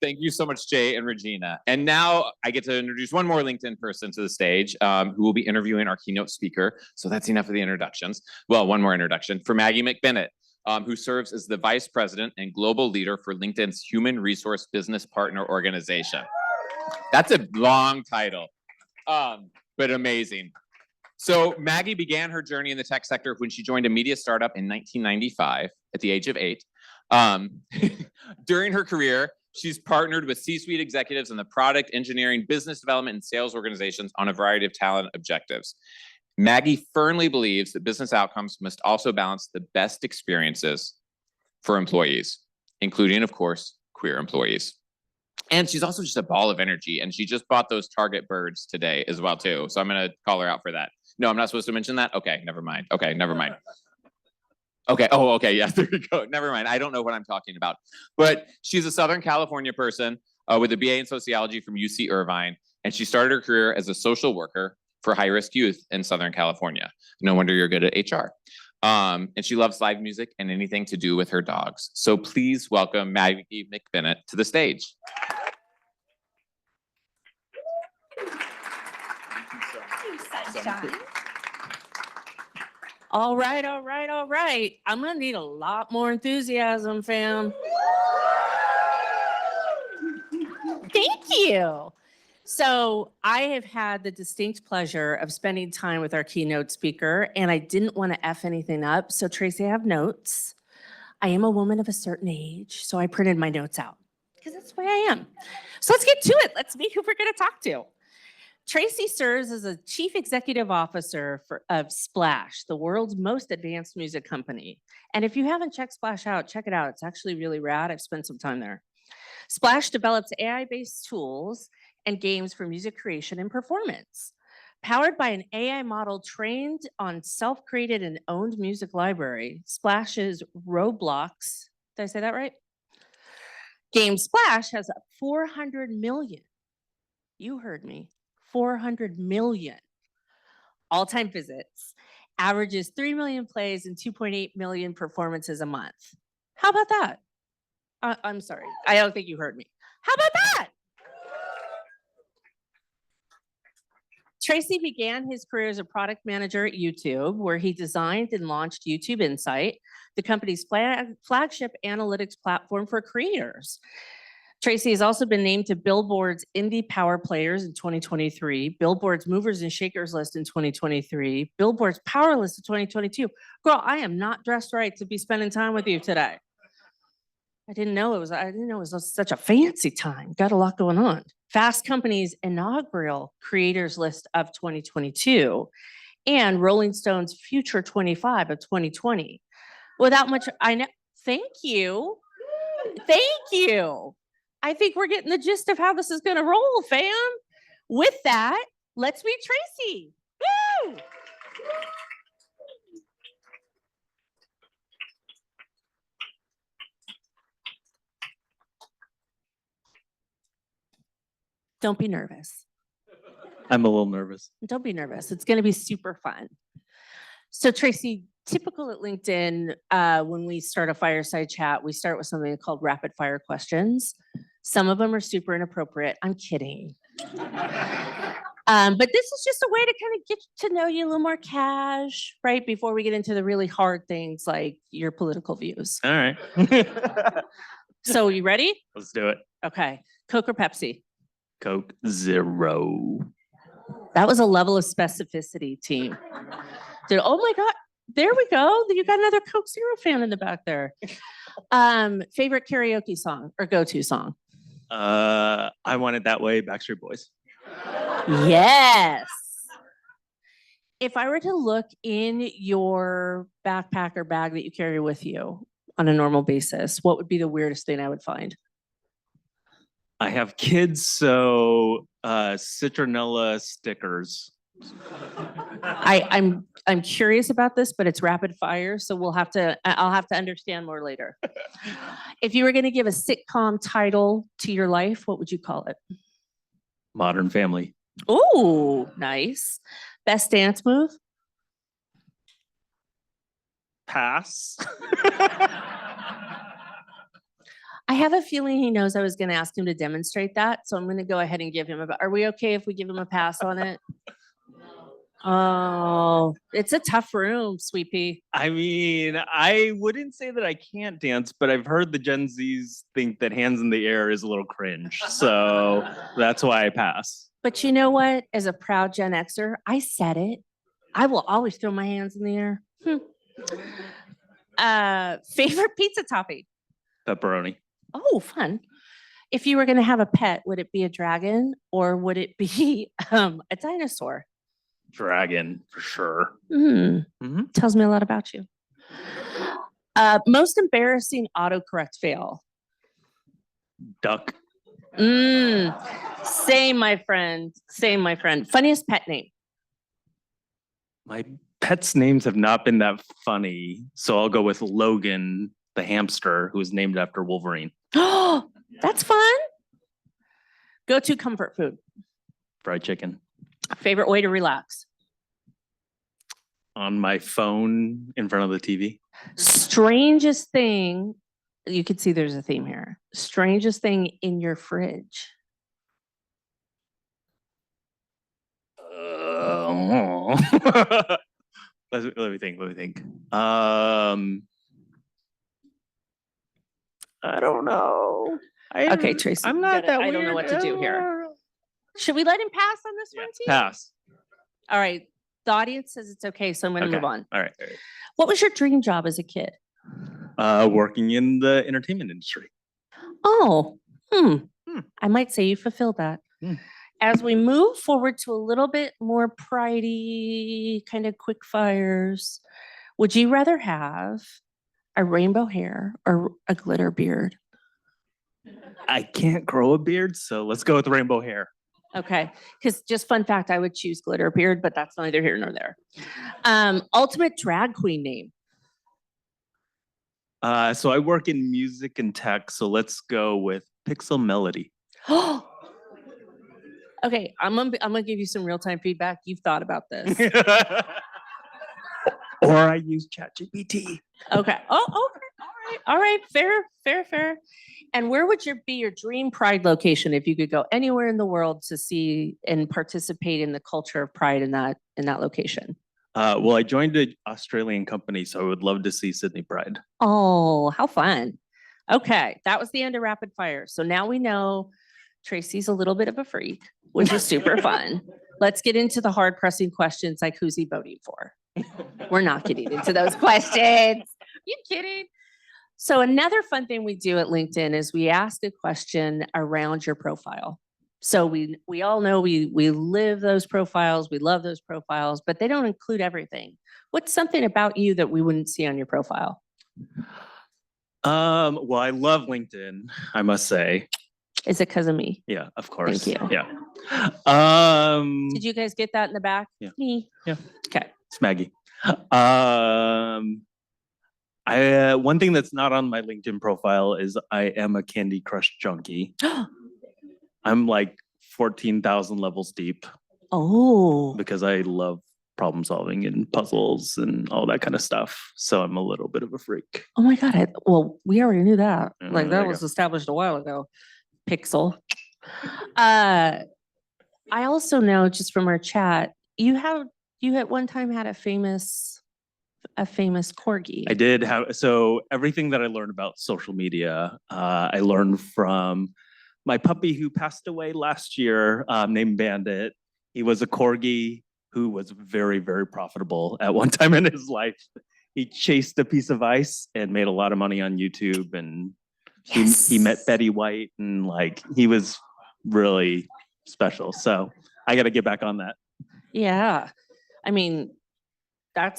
Thank you so much, Jay and Regina. And now I get to introduce one more LinkedIn person to the stage who will be interviewing our keynote speaker. So that's enough of the introductions. Well, one more introduction for Maggie McBennett, who serves as the Vice President and Global Leader for LinkedIn's Human Resource Business Partner Organization. That's a long title, but amazing. So Maggie began her journey in the tech sector when she joined a media startup in 1995 at the age of 8. During her career, she's partnered with C-suite executives in the product, engineering, business development, and sales organizations on a variety of talent objectives. Maggie firmly believes that business outcomes must also balance the best experiences for employees, including, of course, queer employees. And she's also just a ball of energy, and she just bought those Target birds today as well, too. So I'm going to call her out for that. No, I'm not supposed to mention that? Okay, never mind. Okay, never mind. Okay, oh, okay, yeah, there you go. Never mind, I don't know what I'm talking about. But she's a Southern California person with a BA in sociology from UC Irvine, and she started her career as a social worker for high-risk youth in Southern California. No wonder you're good at HR. And she loves live music and anything to do with her dogs. So please welcome Maggie McBennett to the stage. Sunshine. All right. I'm gonna need a lot more enthusiasm, fam. Thank you. So I have had the distinct pleasure of spending time with our keynote speaker, and I didn't want to F anything up. So Tracy, I have notes. I am a woman of a certain age, so I printed my notes out because that's the way I am. So let's get to it. Let's meet who we're gonna talk to. Tracy serves as a chief executive officer of Splash, the world's most advanced music company. And if you haven't checked Splash out, check it out. It's actually really rad. I've spent some time there. Splash develops AI-based tools and games for music creation and performance. Powered by an AI model trained on self-created and owned music library, Splash's Roblox, did I say that right? Game Splash has 400 million, you heard me, 400 million all-time visits, averages 3 million plays and 2.8 million performances a month. How about that? I'm sorry, I don't think you heard me. How about that? Tracy began his career as a product manager at YouTube, where he designed and launched YouTube Insight, the company's flagship analytics platform for creators. Tracy has also been named to Billboard's Indie Power Players in 2023, Billboard's Movers and Shakers list in 2023, Billboard's Power List in 2022. Girl, I am not dressed right to be spending time with you today. I didn't know it was such a fancy time. Got a lot going on. Fast Company's inaugural creators list of 2022 and Rolling Stone's Future 25 of 2020. Without much, I know. Thank you. I think we're getting the gist of how this is going to roll, fam. With that, let's meet Tracy. Woo! Don't be nervous. I'm a little nervous. Don't be nervous. It's going to be super fun. So Tracy, typical at LinkedIn, when we start a fireside chat, we start with something called rapid fire questions. Some of them are super inappropriate. I'm kidding. But this is just a way to kind of get to know you a little more cash, right? Before we get into the really hard things like your political views. All right. So you ready? Let's do it. Okay. Coke or Pepsi? Coke Zero. That was a level of specificity, team. Oh my God. There we go. You got another Coke Zero fan in the back there. Favorite karaoke song or go-to song? I Want It That Way, Backstreet Boys. Yes. If I were to look in your backpack or bag that you carry with you on a normal basis, what would be the weirdest thing I would find? I have kids, so citronella stickers. I'm curious about this, but it's rapid fire, so I'll have to understand more later. If you were going to give a sitcom title to your life, what would you call it? Modern Family. Oh, nice. Best dance move? Pass. I have a feeling he knows I was going to ask him to demonstrate that, so I'm going to go ahead and give him are we okay if we give him a pass on it? Oh, it's a tough room, Sweet Pea. I mean, I wouldn't say that I can't dance, but I've heard the Gen Zs think that hands in the air is a little cringe. So that's why I pass. But you know what? As a proud Gen Xer, I said it. I will always throw my hands in the air. Favorite pizza topping? Pepperoni. Oh, fun. If you were going to have a pet, would it be a dragon or would it be a dinosaur? Dragon, for sure. Tells me a lot about you. Most embarrassing autocorrect fail? Duck. Same, my friend. Same, my friend. Funniest pet name? My pets' names have not been that funny, so I'll go with Logan, the hamster, who is named after Wolverine. Oh, that's fun. Go-to comfort food? Fried chicken. Favorite way to relax? On my phone in front of the TV. Strangest thing, you can see there's a theme here. Strangest thing in your fridge? Let me think. I don't know. Okay, Tracy. I'm not that I don't know what to do here. Should we let him pass on this one, too? Pass. All right. The audience says it's okay, so I'm going to Okay. move on. All right. What was your dream job as a kid? Working in the entertainment industry. Oh, I might say you fulfilled that. As we move forward to a little bit more pridey, kind of quick fires, would you rather have a rainbow hair or a glitter beard? I can't grow a beard, so let's go with rainbow hair. Okay, because just fun fact, I would choose glitter beard, but that's neither here nor there. Ultimate drag queen name? So I work in music and tech, so let's go with Pixel Melody. Okay, I'm gonna give you some real-time feedback. You've thought about this. Or I use ChatGPT. Okay. Oh, okay. All right. Fair. And where would be your dream Pride location if you could go anywhere in the world to see and participate in the culture of Pride in that location? Well, I joined an Australian company, so I would love to see Sydney Pride. Oh, how fun. Okay, that was the end of rapid fire. So now we know Tracy's a little bit of a freak, which is super fun. Let's get into the hard pressing questions like who's he voting for? We're not getting into those questions. You kidding? So another fun thing we do at LinkedIn is we ask a question around your profile. So we all know we live those profiles, we love those profiles, but they don't include everything. What's something about you that we wouldn't see on your profile? Well, I love LinkedIn, I must say. Is it because of me? Yeah, of course. Thank you. Yeah. Did you guys get that in the back? Yeah. Me. Yeah. Okay. It's Maggie. One thing that's not on my LinkedIn profile is I am a Candy Crush junkie. I'm like 14,000 levels deep. Oh. Because I love problem solving and puzzles and all that kind of stuff. So I'm a little bit of a freak. Oh my God. Well, we already knew that. Yeah, Like there that you was go. established a while ago. Pixel. I also know just from our chat, you at one time had a famous corgi. I did have, so everything that I learned about social media, I learned from my puppy who passed away last year, named Bandit. He was a corgi who was very, very profitable at one time in his life. He chased a piece of ice and made a lot of money on YouTube, and he met Betty White, and like he was really special. So I got to get back on that. Yeah. I mean, I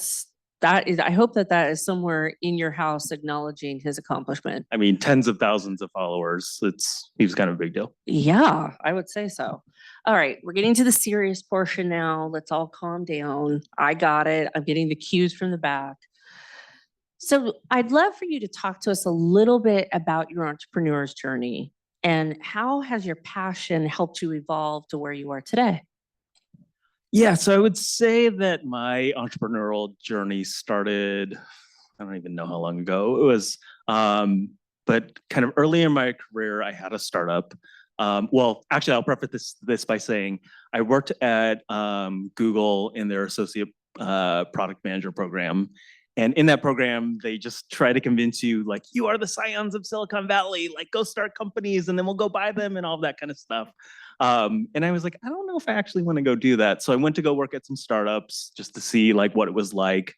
hope that is somewhere in your house acknowledging his accomplishment. I mean, tens of thousands of followers. He was kind of a big deal. Yeah, I would say so. All right, we're getting to the serious portion now. Let's all calm down. I got it. I'm getting the cues from the back. So I'd love for you to talk to us a little bit about your entrepreneur's journey and how has your passion helped you evolve to where you are today? Yeah, so I would say that my entrepreneurial journey started, I don't even know how long ago. It was but kind of early in my career, I had a startup. Well, actually, I'll preface this by saying I worked at Google in their associate product manager program. And in that program, they just try to convince you, like, you are the scions of Silicon Valley, like, go start companies and then we'll go buy them and all that kind of stuff. And I was like, I don't know if I actually want to go do that. So I went to go work at some startups just to see like what it was like.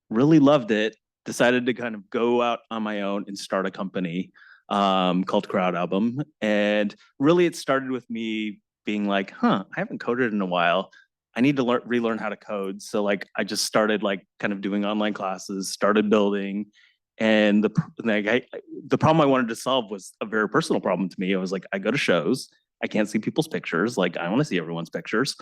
Really loved it. Decided to kind of go out on my own and start a company called Crowd Album. And really it started with me being like, I haven't coded in a while. I need to relearn how to code. So like I just started like kind of doing online classes, started building. And the problem I wanted to solve was a very personal problem to me. I was like, I go to shows, I can't see people's pictures. Like I want to see everyone's pictures.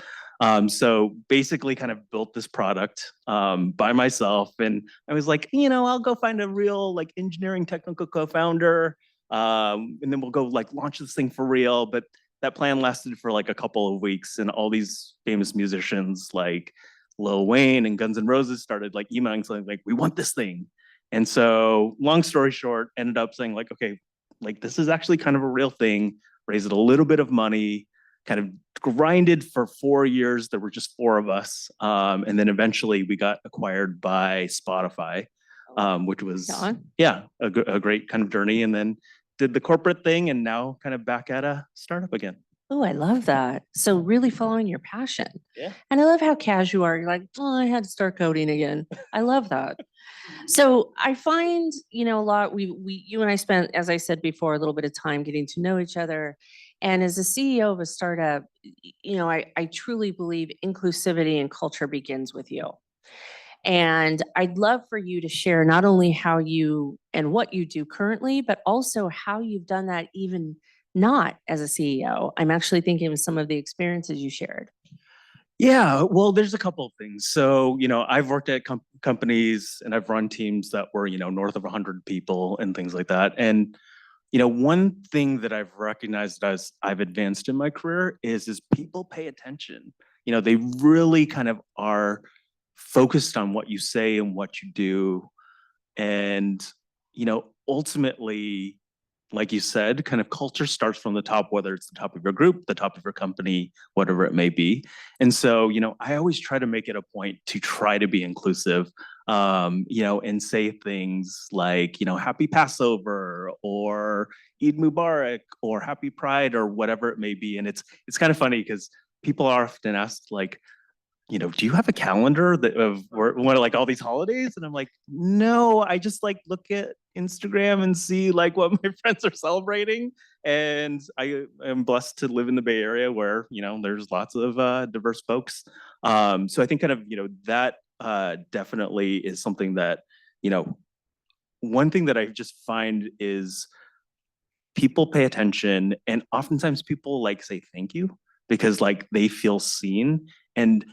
So basically kind of built this product by myself. And I was like, I'll go find a real like engineering technical co-founder. And then we'll go like launch this thing for real. But that plan lasted for like a couple of weeks, and all these famous musicians like Lil Wayne and Guns N' Roses started like emailing something like, we want this thing. And so long story short, ended up saying like, okay, like this is actually kind of a real thing, raised a little bit of money, kind of grinded for 4 years. There were just 4 of us. And then eventually we got acquired by Spotify, which was, a great kind of journey. And then did the corporate thing and now kind of back at a startup again. Oh, I love that. So really following your passion. Yeah. And I love how casual you are. You're like, oh, I had to start coding again. I love that. So I find, a lot, you and I spent, as I said before, a little bit of time getting to know each other. And as a CEO of a startup, I truly believe inclusivity and culture begins with you. And I'd love for you to share not only how you and what you do currently, but also how you've done that even not as a CEO. I'm actually thinking of some of the experiences you shared. Yeah, well, there's a couple of things. So, I've worked at companies and I've run teams that were, north of 100 people and things like that. And, one thing that I've recognized as I've advanced in my career is people pay attention. They really kind of are focused on what you say and what you do. And, ultimately, like you said, kind of culture starts from the top, whether it's the top of your group, the top of your company, whatever it may be. And so, I always try to make it a point to try to be inclusive, and say things like, happy Passover or Eid Mubarak or happy Pride or whatever it may be. And it's kind of funny because people are often asked like, do you have a calendar of one of like all these holidays? And I'm like, no, I just like look at Instagram and see like what my friends are celebrating. And I am blessed to live in the Bay Area where, there's lots of diverse folks. So I think kind of, that definitely is something that, one thing that I just find is people pay attention, and oftentimes people like say thank you because like they feel seen. And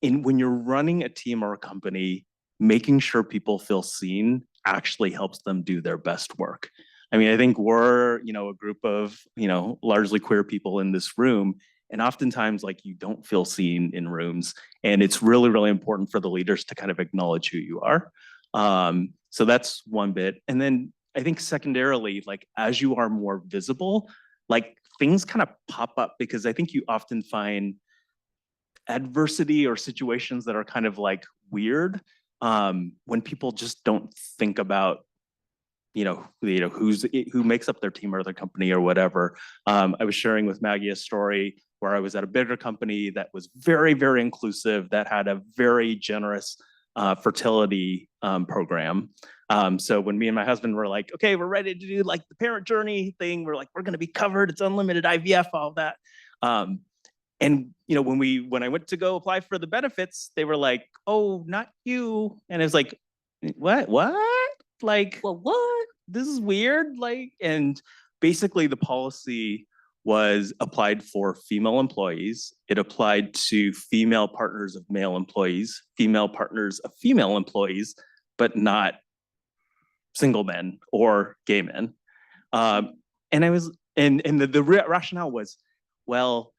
when you're running a team or a company, making sure people feel seen actually helps them do their best work. I mean, I think we're, a group of, largely queer people in this room. And oftentimes, like, you don't feel seen in rooms. And it's really, really important for the leaders to kind of acknowledge who you are. So that's one bit. And then I think secondarily, like, as you are more visible, like, things kind of pop up because I think you often find adversity or situations that are kind of like weird when people just don't think about who makes up their team or their company or whatever. I was sharing with Maggie a story where I was at a bigger company that was very, very inclusive, that had a very generous fertility program. So when me and my husband were like, okay, we're ready to do like the parent journey thing, we're like, we're going to be covered, it's unlimited IVF, all that. And when I went to go apply for the benefits, they were like, "Oh, not you." And it was like, "What? Like, well, what? This is weird." Like, and basically the policy was applied for female employees. It applied to female partners of male employees, female partners of female employees, but not single men or gay men. And I was, and the rationale was, well,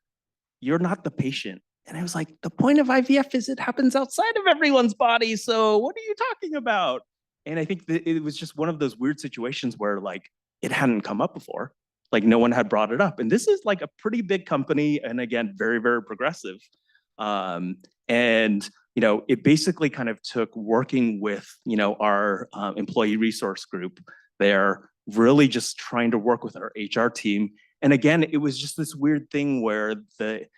you're not the patient. And I was like, the point of IVF is it happens outside of everyone's body. So what are you talking about? And I think that it was just one of those weird situations where like it hadn't come up before. Like no one had brought it up. And this is like a pretty big company. And again, very, very progressive. And, it basically kind of took working with, our employee resource group there, really just trying to work with our HR team. And again, it was just this weird thing where the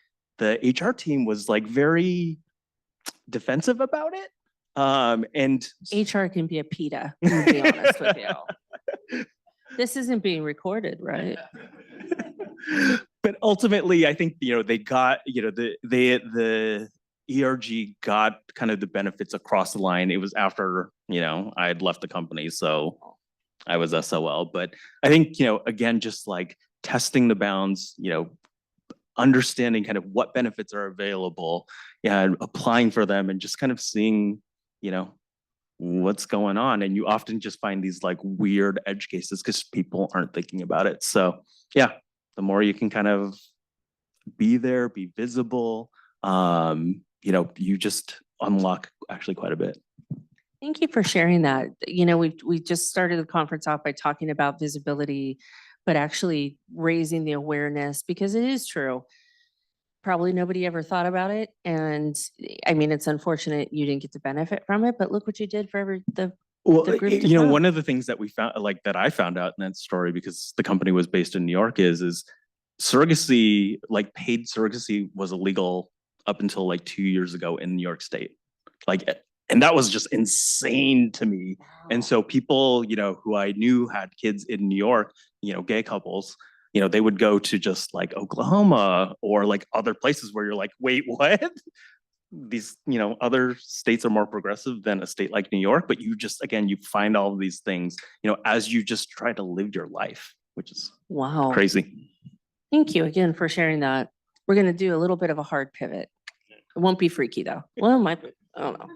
HR team was like very defensive about it. And HR can be a PETA, to be honest with you. This isn't being recorded, right? But ultimately, I think, they got, the ERG got kind of the benefits across the line. It was after, I had left the company, so I was SOL. But I think, again, just like testing the bounds, understanding kind of what benefits are available, and applying for them, and just kind of seeing, what's going on. And you often just find these like weird edge cases because people aren't thinking about it. So yeah, the more you can kind of be there, be visible, you just unlock actually quite a bit. Thank you for sharing that. We just started the conference off by talking about visibility, but actually raising the awareness, because it is true. Probably nobody ever thought about it. And I mean, it's unfortunate you didn't get to benefit from it, but look what you did for the Well, group to come. one of the things that we found, like that I found out in that story, because the company was based in New York, is surrogacy, like paid surrogacy, was illegal up until like 2 years ago in New York State. Like, and that was just insane to me. Wow. And so people, who I knew had kids in New York, gay couples, they would go to just like Oklahoma or like other places where you're like, wait, what? These, other states are more progressive than a state like New York, but you just, again, you find all of these things, as you just try to live your life, which is Wow. crazy. Thank you again for sharing that. We're going to do a little bit of a hard pivot. It won't be freaky though. Well, it might be. I don't know.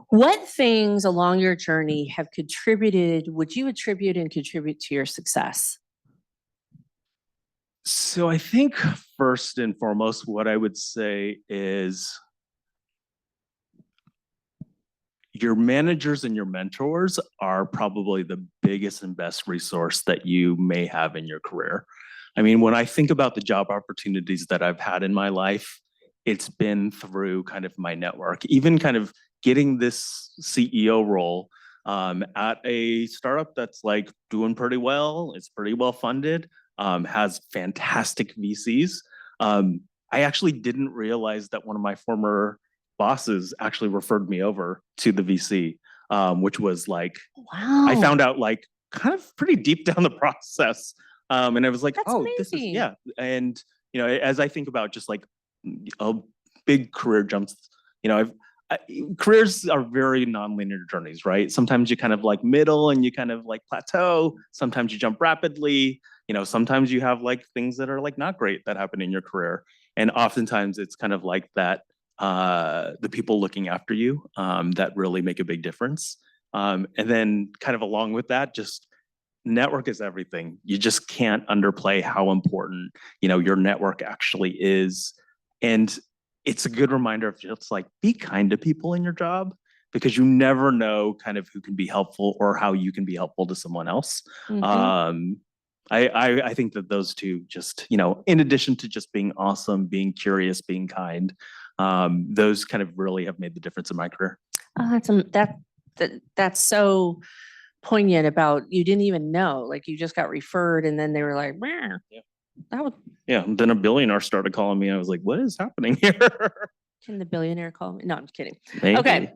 What things along your journey have contributed, would you attribute and contribute to your success? So I think first and foremost, what I would say is your managers and your mentors are probably the biggest and best resource that you may have in your career. I mean, when I think about the job opportunities that I've had in my life, it's been through kind of my network, even kind of getting this CEO role at a startup that's like doing pretty well. It's pretty well funded, has fantastic VCs. I actually didn't realize that one of my former bosses actually referred me over to the VC, which was like, Wow. I found out like kind of pretty deep down the process. And I was like, That's oh, this is, amazing. yeah. And, as I think about just like big career jumps, careers are very nonlinear journeys, right? Sometimes you kind of like middle and you kind of like plateau. Sometimes you jump rapidly. Sometimes you have like things that are like not great that happen in your career. And oftentimes it's kind of like that, the people looking after you that really make a big difference. And then kind of along with that, just network is everything. You just can't underplay how important, your network actually is. And it's a good reminder of just like, be kind to people in your job, because you never know kind of who can be helpful or how you can be helpful to someone else. Mhm. I think that those two just, in addition to just being awesome, being curious, being kind, those kind of really have made the difference in my career. That's so poignant about, you didn't even know, like you just got referred and then they were like, "Meow." Yeah. That would, Yeah. Then a billionaire started calling me. I was like, what is happening here? can the billionaire call me? No, I'm kidding. Maybe. Okay.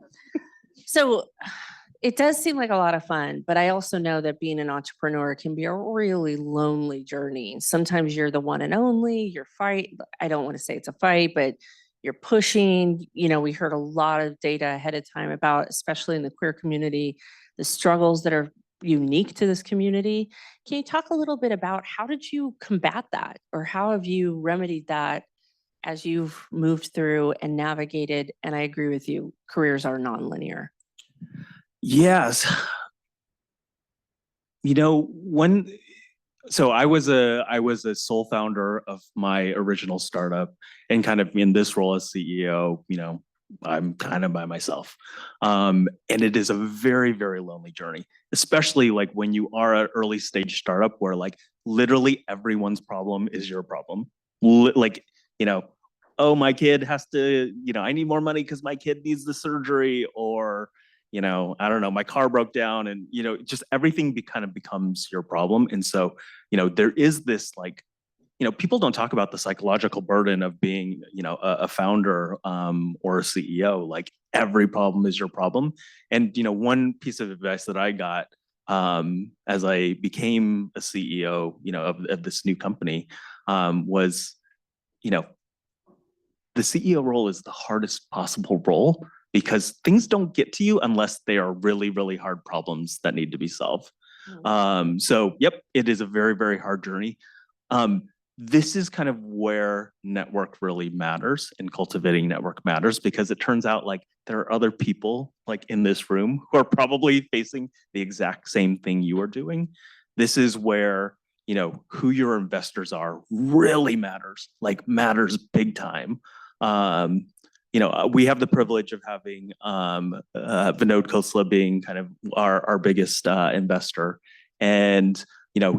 So it does seem like a lot of fun, but I also know that being an entrepreneur can be a really lonely journey. Sometimes you're the one and only, you're I don't want to say it's a fight, but you're pushing. We heard a lot of data ahead of time about, especially in the queer community, the struggles that are unique to this community. Can you talk a little bit about how did you combat that, or how have you remedied that as you've moved through and navigated? And I agree with you, careers are nonlinear. Yes. So I was a sole founder of my original startup, and kind of in this role as CEO, I'm kind of by myself. And it is a very, very lonely journey, especially like when you are an early stage startup where like literally everyone's problem is your problem. Like, you know, oh, my kid has to, I need more money because my kid needs the surgery, or, I don't know, my car broke down, and, just everything kind of becomes your problem. And so, there is this like, people don't talk about the psychological burden of being, a founder or a CEO. Like every problem is your problem. And, one piece of advice that I got as I became a CEO, of this new company was, the CEO role is the hardest possible role because things don't get to you unless they are really, really hard problems that need to be solved. So, yep, it is a very, very hard journey. This is kind of where network really matters, and cultivating network matters, because it turns out like there are other people like in this room who are probably facing the exact same thing you are doing. This is where, who your investors are really matters big time. We have the privilege of having Vinod Khosla being kind of our biggest investor. And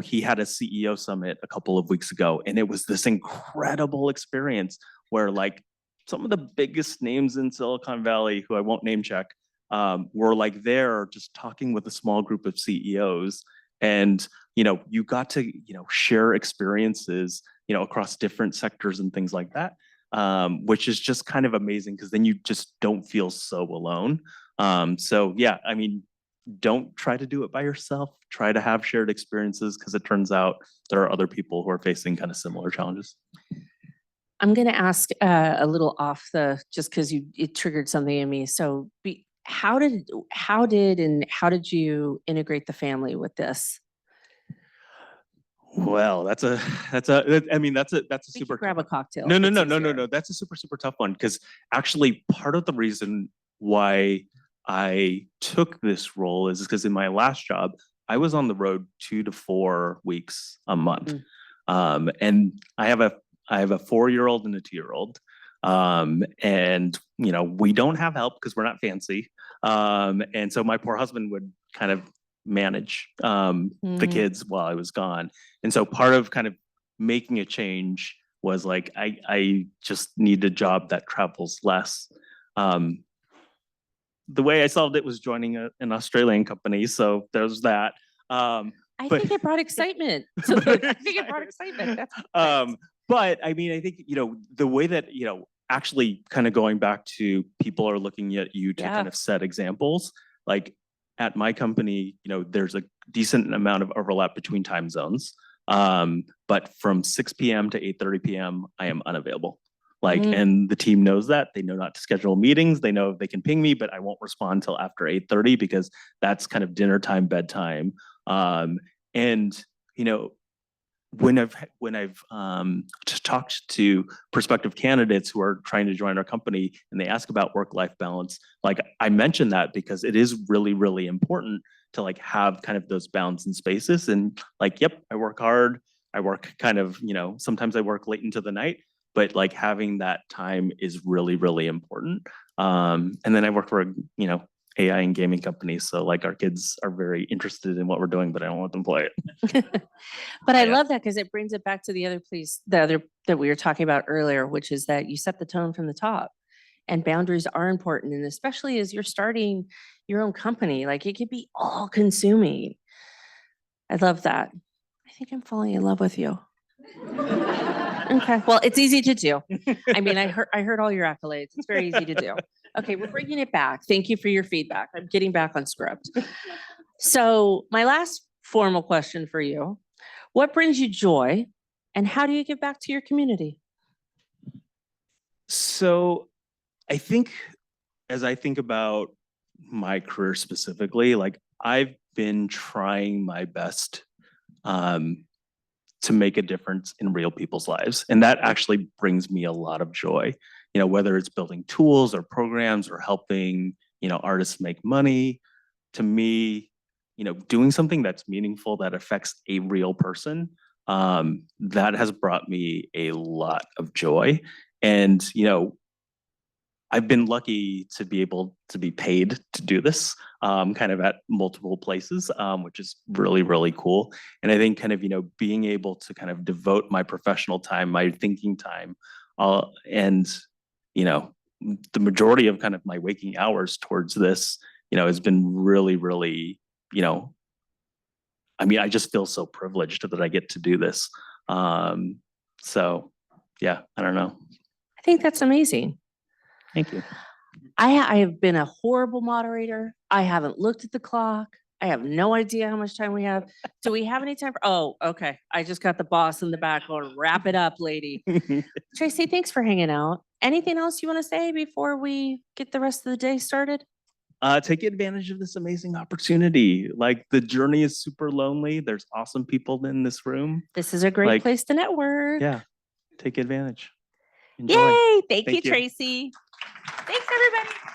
he had a CEO summit a couple of weeks ago, and it was this incredible experience where like some of the biggest names in Silicon Valley, who I won't name check, were like there just talking with a small group of CEOs. And, you got to, share experiences, across different sectors and things like that, which is just kind of amazing, because then you just don't feel so alone. So yeah, I mean, don't try to do it by yourself. Try to have shared experiences, because it turns out there are other people who are facing kind of similar challenges. I'm going to ask a little off just because it triggered something in me. So how did you integrate the family with this? Well, that's a super. Grab a cocktail. No. That's a super tough one, because actually part of the reason why I took this role is because in my last job, I was on the road 2 to 4 weeks a month. And I have a 4-year-old and a 2-year-old. And, we don't have help because we're not fancy. And so my poor husband would kind of manage the kids while I was gone. And so part of kind of making a change was like, I just need a job that travels less. The way I solved it was joining an Australian company. So there's that. I think it brought excitement. But I mean, I think, the way that, actually kind of going back to people are looking at you to kind of set examples, like at my company, there's a decent amount of overlap between time zones. But from 6 p.m. to 8:30 p.m., I am unavailable. And the team knows that. They know not to schedule meetings. They know they can ping me, but I won't respond until after 8:30, because that's kind of dinner time, bedtime. And, when I've talked to prospective candidates who are trying to join our company and they ask about work-life balance, like I mentioned that because it is really, really important to like have kind of those bounds and spaces. And like, yep, I work hard. I work kind of, sometimes I work late into the night, but like having that time is really, really important. And then I work for AI and gaming companies. So like our kids are very interested in what we're doing, but I don't want them to play it. But I love that, because it brings it back to the other that we were talking about earlier, which is that you set the tone from the top, and boundaries are important. And especially as you're starting your own company, like it could be all consuming. I love that. I think I'm falling in love with you. Okay. Well, it's easy to do. I mean, I heard all your accolades. It's very easy to do. Okay, we're bringing it back. Thank you for your feedback. I'm getting back on script. So my last formal question for you: what brings you joy, and how do you give back to your community? So I think, as I think about my career specifically, like I've been trying my best to make a difference in real people's lives. And that actually brings me a lot of joy, whether it's building tools or programs or helping, artists make money. To me, doing something that's meaningful, that affects a real person, that has brought me a lot of joy. And, I've been lucky to be able to be paid to do this, kind of at multiple places, which is really, really cool. And I think kind of, being able to kind of devote my professional time, my thinking time, and, the majority of kind of my waking hours towards this, has been really, really, I just feel so privileged that I get to do this. So yeah, I don't know. I think that's amazing. Thank you. I have been a horrible moderator. I haven't looked at the clock. I have no idea how much time we have. Do we have any time? Oh, okay. I just got the boss in the back going, wrap it up, lady. Tracy, thanks for hanging out. Anything else you want to say before we get the rest of the day started? Take advantage of this amazing opportunity. Like, the journey is super lonely. There's awesome people in this room. This is a great place to network. Yeah, take advantage. Enjoy. Yay! Thank you, Thank you. Tracy. Thanks, everybody.